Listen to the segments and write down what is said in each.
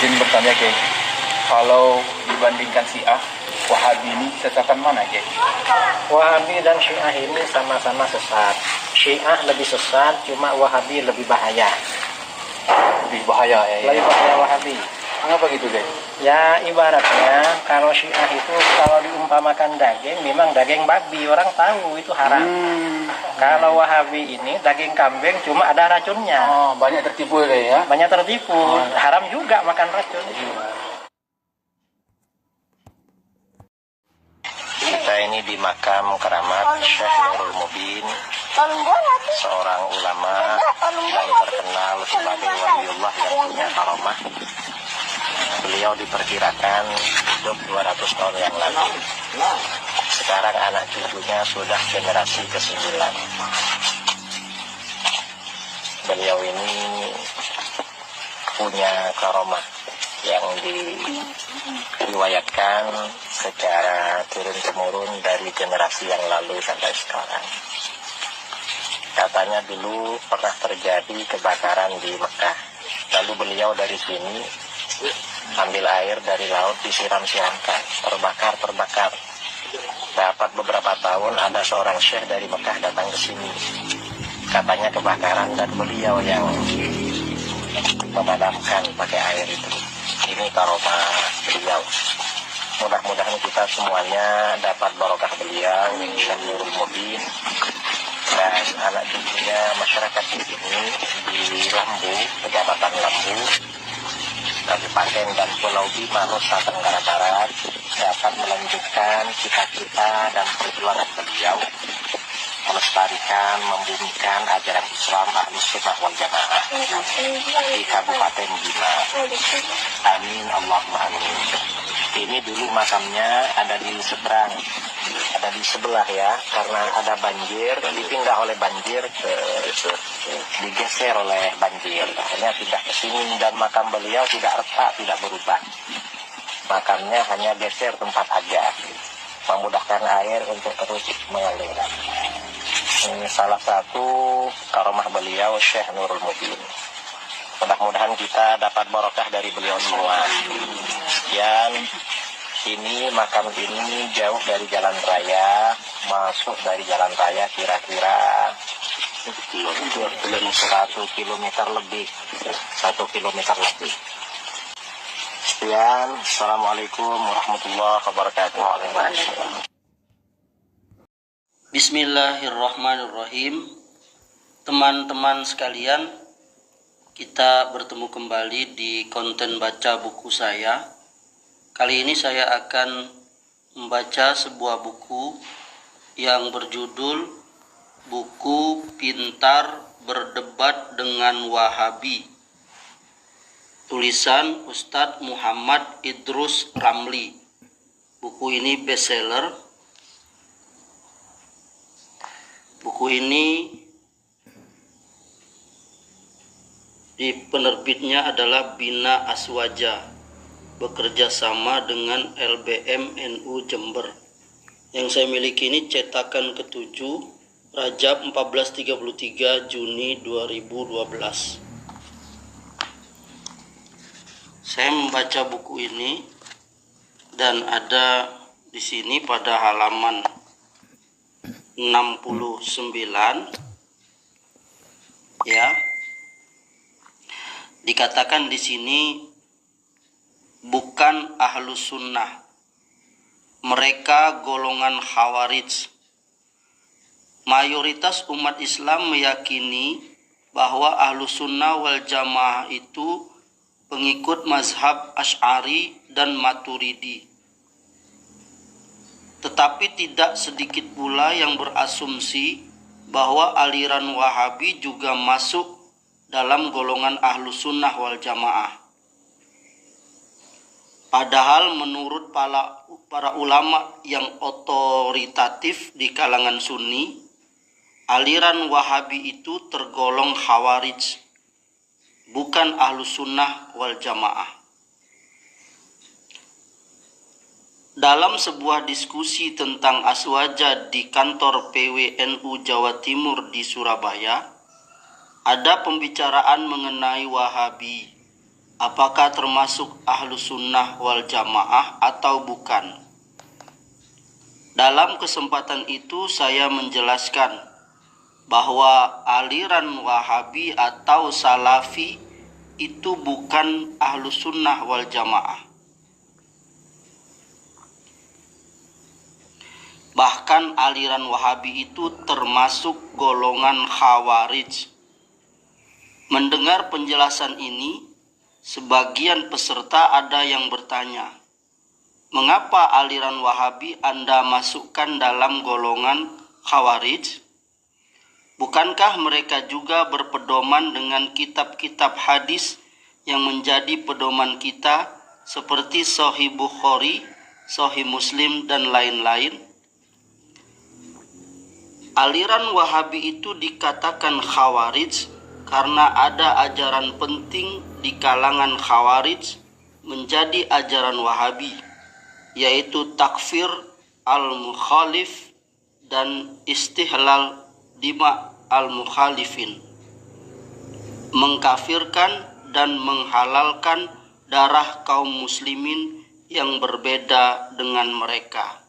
izin bertanya Kiai, kalau dibandingkan Syiah, Wahabi ini sesatan mana Kiai? Wahabi dan Syiah ini sama-sama sesat. Syiah lebih sesat, cuma Wahabi lebih bahaya. Lebih bahaya ya? Lebih bahaya Wahabi. Kenapa gitu Kiai? Ya ibaratnya kalau Syiah itu kalau diumpamakan daging, memang daging babi, orang tahu itu haram. Kalau Wahabi ini daging kambing cuma ada racunnya. Oh, banyak tertipu ya? Banyak tertipu, haram juga makan racun. Kita ini di makam keramat Syekh Nurul Mubin, seorang ulama yang terkenal sebagai waliullah yang punya karomah. Beliau diperkirakan hidup 200 tahun yang lalu. Sekarang anak cucunya sudah generasi ke-9. Beliau ini punya karomah yang diriwayatkan secara turun-temurun dari generasi yang lalu sampai sekarang. Katanya dulu pernah terjadi kebakaran di Mekah. Lalu beliau dari sini ambil air dari laut, disiram-siramkan, terbakar. Dapat beberapa tahun ada seorang syekh dari Mekah datang ke sini. Katanya kebakaran dan beliau yang memadamkan pakai air itu. Ini karomah beliau. Mudah-mudahan kita semuanya dapat barokah beliau, Syekh Nurul Mubin, dan anak cucunya masyarakat di sini di Lambu, Kecamatan Lambu, Kabupaten dan Pulau Bima, Nusa Tenggara Barat, dapat melanjutkan cita-cita dan perjuangan beliau melestarikan, membumikan ajaran Islam Ahlus Sunnah wal Jamaah di Kabupaten Bima. Amin, Allahumma amin. Ini dulu makamnya ada di seberang, ada di sebelah ya, karena ada banjir, dipindah oleh banjir digeser oleh banjir. Akhirnya pindah ke sini dan makam beliau tidak retak, tidak berubah. Makamnya hanya geser tempat aja, memudahkan air untuk terus mengalir. Ini salah satu karomah beliau Syekh Nurul Mubin. Mudah-mudahan kita dapat barokah dari beliau semua. Sekian, ini makam ini jauh dari jalan raya, masuk dari jalan raya kira-kira 1 kilometer lebih. Sekian, Assalamualaikum warahmatullahi wabarakatuh. Bismillahirrahmanirrahim. Teman-teman sekalian, kita bertemu kembali di konten baca buku saya. Kali ini saya akan membaca sebuah buku yang berjudul Buku Pintar Berdebat dengan Wahabi, tulisan Ustadz Muhammad Idrus Ramli. Buku ini bestseller. Buku ini di penerbitnya adalah Bina Aswaja, bekerja sama dengan LBM NU Jember. Yang saya miliki ini cetakan ke-7, Rajab 1433, Juni 2012. Saya membaca buku ini dan ada di sini pada halaman 69 ya. Dikatakan di sini bukan ahlus sunnah, mereka golongan khawarij. Mayoritas umat Islam meyakini bahwa ahlus sunnah wal jamaah itu pengikut mazhab Asy'ari dan Maturidi. Tetapi tidak sedikit pula yang berasumsi bahwa aliran Wahabi juga masuk dalam golongan ahlus sunnah wal jamaah. Padahal menurut para ulama yang otoritatif di kalangan Sunni, aliran Wahabi itu tergolong khawarij, bukan ahlus sunnah wal jamaah. Dalam sebuah diskusi tentang Aswaja di kantor PWNU Jawa Timur di Surabaya, ada pembicaraan mengenai Wahabi. apakah termasuk Ahlus Sunnah wal Jamaah atau bukan. Dalam kesempatan itu saya menjelaskan bahwa aliran Wahabi atau Salafi itu bukan Ahlus Sunnah wal Jamaah. Bahkan aliran Wahabi itu termasuk golongan Khawarij. Mendengar penjelasan ini, sebagian peserta ada yang bertanya, mengapa aliran Wahabi Anda masukkan dalam golongan Khawarij? Bukankah mereka juga berpedoman dengan kitab-kitab hadis yang menjadi pedoman kita seperti Sahih Bukhari, Sahih Muslim, dan lain-lain? Aliran Wahabi itu dikatakan Khawarij karena ada ajaran penting di kalangan Khawarij menjadi ajaran Wahabi, yaitu takfir al-mukhalif dan istihlal dima al-mukhalifin, mengkafirkan dan menghalalkan darah kaum muslimin yang berbeda dengan mereka.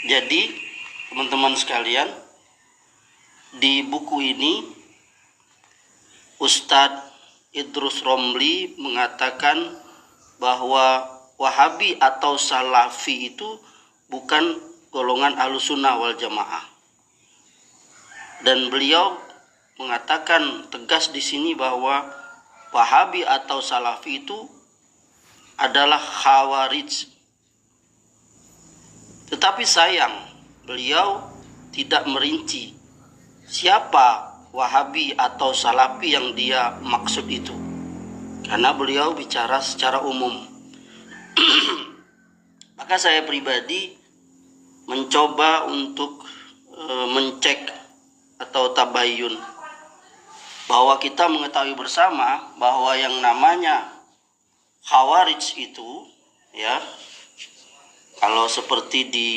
Jadi teman-teman sekalian, di buku ini Ustadz Idrus Romli mengatakan bahwa Wahabi atau Salafi itu bukan golongan Ahlussunnah wal Jamaah. Dan beliau mengatakan tegas di sini bahwa Wahabi atau Salafi itu adalah Khawarij. Tetapi sayang, beliau tidak merinci siapa Wahabi atau Salafi yang dia maksud itu, karena beliau bicara secara umum. Maka saya pribadi mencoba untuk mencek atau tabayun, bahwa kita mengetahui bersama bahwa yang namanya Khawarij itu, ya, kalau seperti di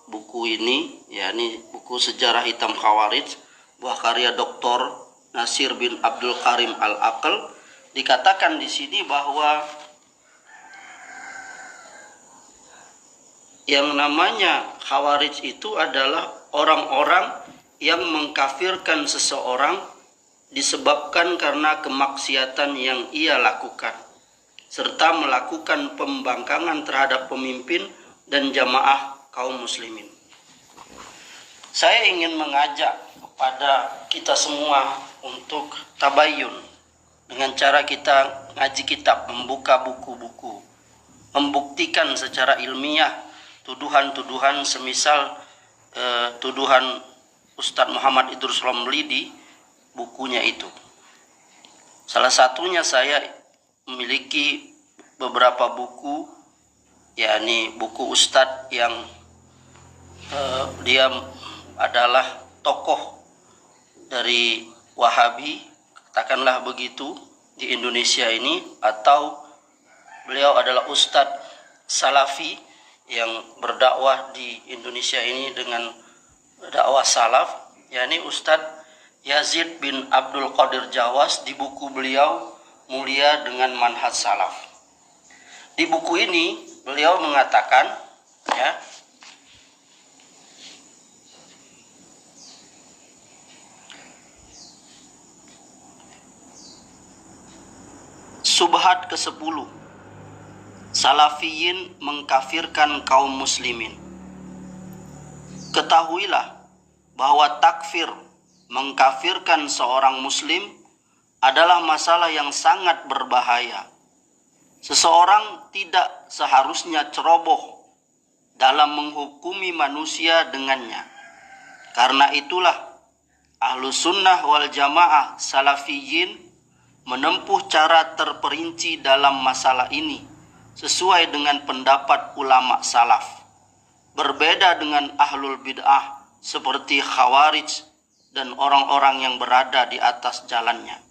buku ini, ya, ini buku Sejarah Hitam Khawarij, buah karya Dr. Nasir bin Abdul Karim Al-Aql, dikatakan di sini bahwa yang namanya Khawarij itu adalah orang-orang yang mengkafirkan seseorang disebabkan karena kemaksiatan yang ia lakukan, serta melakukan pembangkangan terhadap pemimpin dan jamaah kaum muslimin. Saya ingin mengajak kepada kita semua untuk tabayun dengan cara kita ngaji kitab, membuka buku-buku, membuktikan secara ilmiah tuduhan-tuduhan semisal tuduhan Ustadz Muhammad Idrus Romli di bukunya itu. Salah satunya saya memiliki beberapa buku, yakni buku Ustadz yang dia adalah tokoh dari Wahabi, katakanlah begitu, di Indonesia ini, atau beliau adalah Ustadz Salafi yang berdakwah di Indonesia ini dengan dakwah salaf, yakni Ustadz Yazid bin Abdul Qadir Jawas di buku beliau Mulia dengan Manhaj Salaf. Di buku ini beliau mengatakan, ya, Subhat ke-10, Salafiyin mengkafirkan kaum muslimin. Ketahuilah bahwa takfir, mengkafirkan seorang muslim, adalah masalah yang sangat berbahaya. Seseorang tidak seharusnya ceroboh dalam menghukumi manusia dengannya. Karena itulah Ahlus Sunnah wal Jamaah Salafiyin menempuh cara terperinci dalam masalah ini sesuai dengan pendapat ulama salaf. Berbeda dengan ahlul bid'ah seperti Khawarij dan orang-orang yang berada di atas jalannya.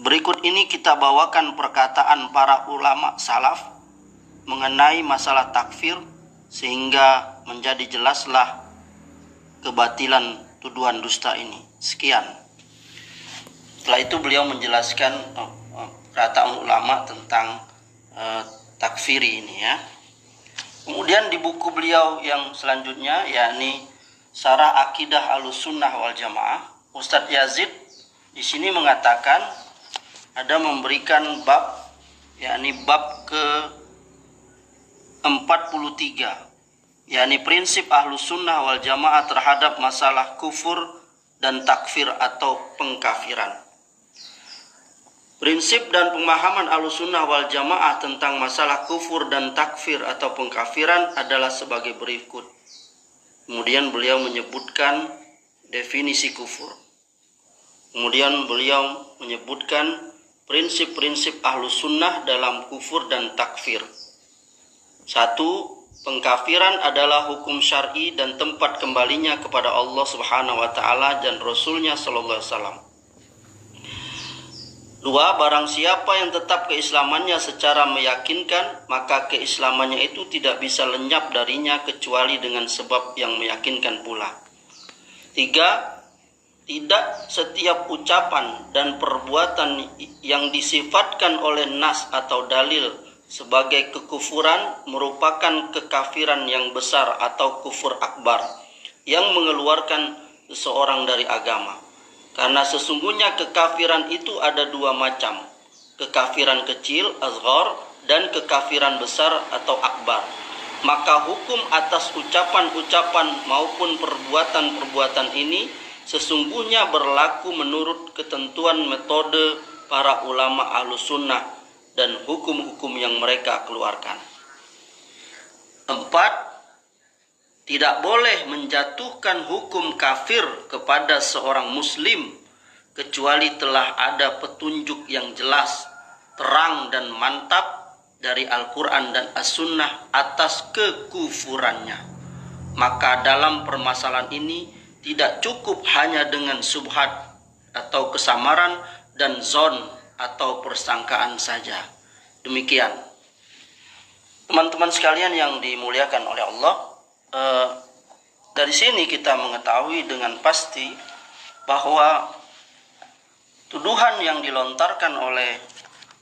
Berikut ini kita bawakan perkataan para ulama salaf mengenai masalah takfir, sehingga menjadi jelaslah kebatilan tuduhan dusta ini. Sekian. Setelah itu beliau menjelaskan ulama tentang takfiri ini ya. Kemudian di buku beliau yang selanjutnya, yakni Syarah Akidah Ahlussunnah wal Jamaah, Ustadz Yazid di sini mengatakan ada memberikan bab, yakni bab ke 43, yakni prinsip Ahlussunnah wal Jamaah terhadap masalah kufur dan takfir atau pengkafiran. Prinsip dan pemahaman Ahlussunnah wal Jamaah tentang masalah kufur dan takfir atau pengkafiran adalah sebagai berikut. Kemudian beliau menyebutkan definisi kufur. Kemudian beliau menyebutkan prinsip-prinsip Ahlussunnah dalam kufur dan takfir. 1. Pengkafiran adalah hukum syar'i dan tempat kembalinya kepada Allah Subhanahu wa taala dan Rasulnya sallallahu alaihi wasallam. 2. Barang siapa yang tetap keislamannya secara meyakinkan, maka keislamannya itu tidak bisa lenyap darinya kecuali dengan sebab yang meyakinkan pula. 3. Tidak setiap ucapan dan perbuatan yang disifatkan oleh nas atau dalil sebagai kekufuran merupakan kekafiran yang besar atau kufur akbar yang mengeluarkan seseorang dari agama. Karena sesungguhnya kekafiran itu ada dua macam, kekafiran kecil, asghar, dan kekafiran besar atau akbar. Maka hukum atas ucapan-ucapan maupun perbuatan-perbuatan ini sesungguhnya berlaku menurut ketentuan metode para ulama Ahlussunnah dan hukum-hukum yang mereka keluarkan. 4. Tidak boleh menjatuhkan hukum kafir kepada seorang muslim kecuali telah ada petunjuk yang jelas, terang dan mantap dari Al-Quran dan As-Sunnah atas kekufurannya. Maka dalam permasalahan ini tidak cukup hanya dengan subhat atau kesamaran dan zon atau persangkaan saja. Demikian. Teman-teman sekalian yang dimuliakan oleh Allah, dari sini kita mengetahui dengan pasti bahwa tuduhan yang dilontarkan oleh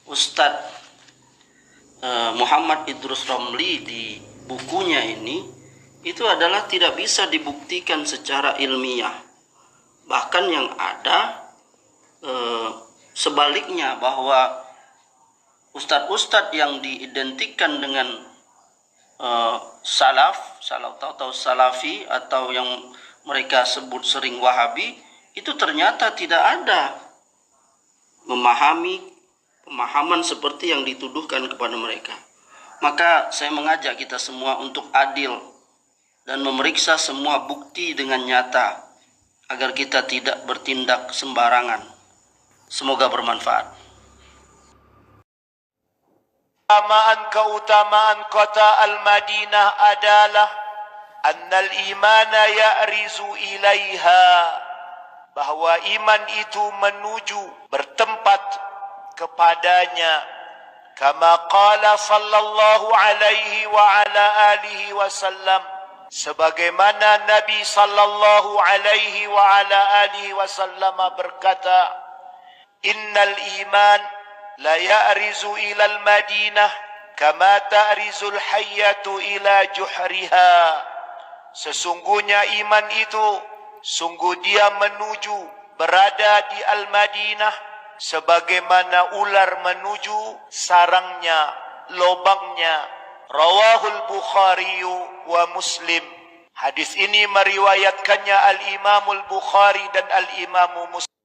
Ustadz Muhammad Idrus Romli di bukunya ini itu adalah tidak bisa dibuktikan secara ilmiah. Bahkan yang ada sebaliknya, bahwa ustadz-ustadz yang diidentikan dengan salaf atau salafi atau yang mereka sebut sering wahabi, itu ternyata tidak ada memahami pemahaman seperti yang dituduhkan kepada mereka. Maka saya mengajak kita semua untuk adil dan memeriksa semua bukti dengan nyata agar kita tidak bertindak sembarangan. Semoga bermanfaat. Keutamaan kota Al-Madinah adalah annal imana ya'rizu ilaiha, bahwa iman itu menuju bertempat kepadanya, kama qala sallallahu alaihi wa ala alihi wasallam, sebagaimana Nabi sallallahu alaihi wa ala alihi wasallam berkata, innal iman la ya'rizu ilal Madinah kama ta'rizul hayyatu ila juhriha. Sesungguhnya iman itu sungguh dia menuju berada di Al-Madinah sebagaimana ular menuju sarangnya, lobangnya. Rawahul Bukhari wa Muslim. Hadis ini meriwayatkannya Al-Imamul Bukhari dan Al-Imamu Muslim.